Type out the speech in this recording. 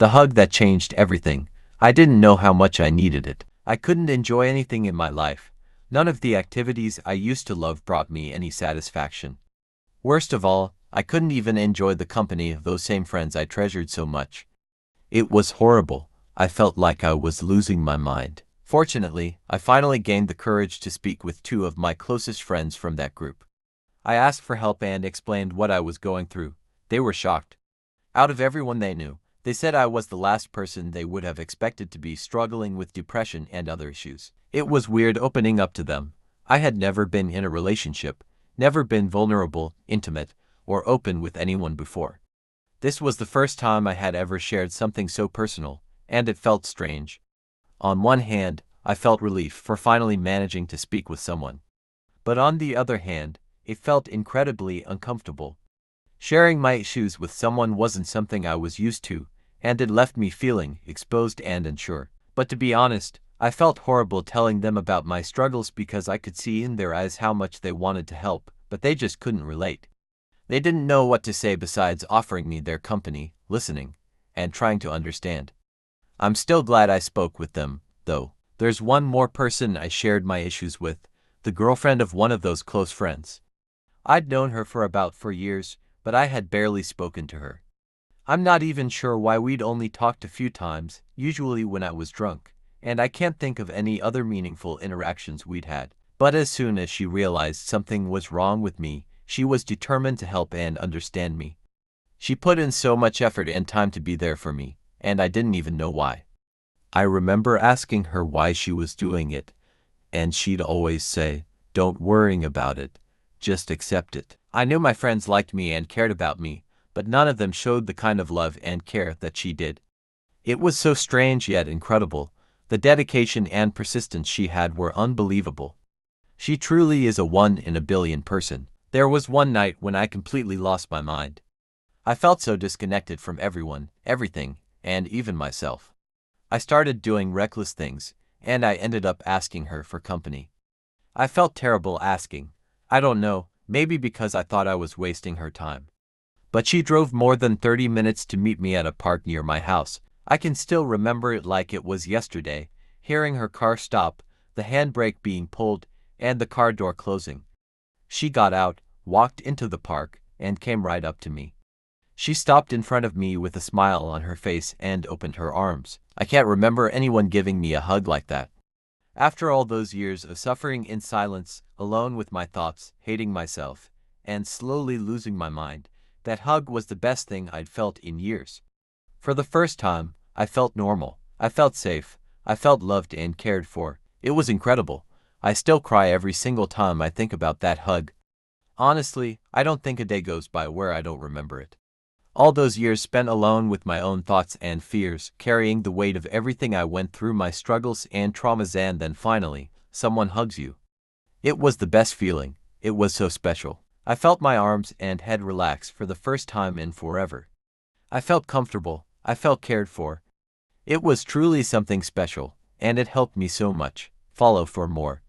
The hug that changed everything. I didn't know how much I needed it. I couldn't enjoy anything in my life. None of the activities I used to love brought me any satisfaction. Worst of all, I couldn't even enjoy the company of those same friends I treasured so much. It was horrible. I felt like I was losing my mind. Fortunately, I finally gained the courage to speak with two of my closest friends from that group. I asked for help and explained what I was going through. They were shocked. Out of everyone they knew, they said I was the last person they would have expected to be struggling with depression and other issues. It was weird opening up to them. I had never been in a relationship, never been vulnerable, intimate, or open with anyone before. This was the first time I had ever shared something so personal, and it felt strange. On one hand, I felt relief for finally managing to speak with someone. But on the other hand, it felt incredibly uncomfortable. Sharing my issues with someone wasn't something I was used to, and it left me feeling exposed and unsure. But to be honest, I felt horrible telling them about my struggles because I could see in their eyes how much they wanted to help, but they just couldn't relate. They didn't know what to say besides offering me their company, listening, and trying to understand. I'm still glad I spoke with them, though. There's one more person I shared my issues with, the girlfriend of one of those close friends. I'd known her for about 4 years, but I had barely spoken to her. I'm not even sure why we'd only talked a few times, usually when I was drunk, and I can't think of any other meaningful interactions we'd had. But as soon as she realized something was wrong with me, she was determined to help and understand me. She put in so much effort and time to be there for me, and I didn't even know why. I remember asking her why she was doing it, and she'd always say, "Don't worry about it, just accept it." I knew my friends liked me and cared about me, but none of them showed the kind of love and care that she did. It was so strange yet incredible. The dedication and persistence she had were unbelievable. She truly is a 1 in a billion person. There was one night when I completely lost my mind. I felt so disconnected from everyone, everything, and even myself. I started doing reckless things, and I ended up asking her for company. I felt terrible asking. I don't know, maybe because I thought I was wasting her time. But she drove more than 30 minutes to meet me at a park near my house. I can still remember it like it was yesterday, hearing her car stop, the handbrake being pulled, and the car door closing. She got out, walked into the park, and came right up to me. She stopped in front of me with a smile on her face and opened her arms. I can't remember anyone giving me a hug like that. After all those years of suffering in silence, alone with my thoughts, hating myself, and slowly losing my mind, that hug was the best thing I'd felt in years. For the first time, I felt normal. I felt safe. I felt loved and cared for. It was incredible. I still cry every single time I think about that hug. Honestly, I don't think a day goes by where I don't remember it. All those years spent alone with my own thoughts and fears, carrying the weight of everything I went through, my struggles and traumas, and then finally, someone hugs you. It was the best feeling. It was so special. I felt my arms and head relax for the first time in forever. I felt comfortable. I felt cared for. It was truly something special, and it helped me so much. Follow for more.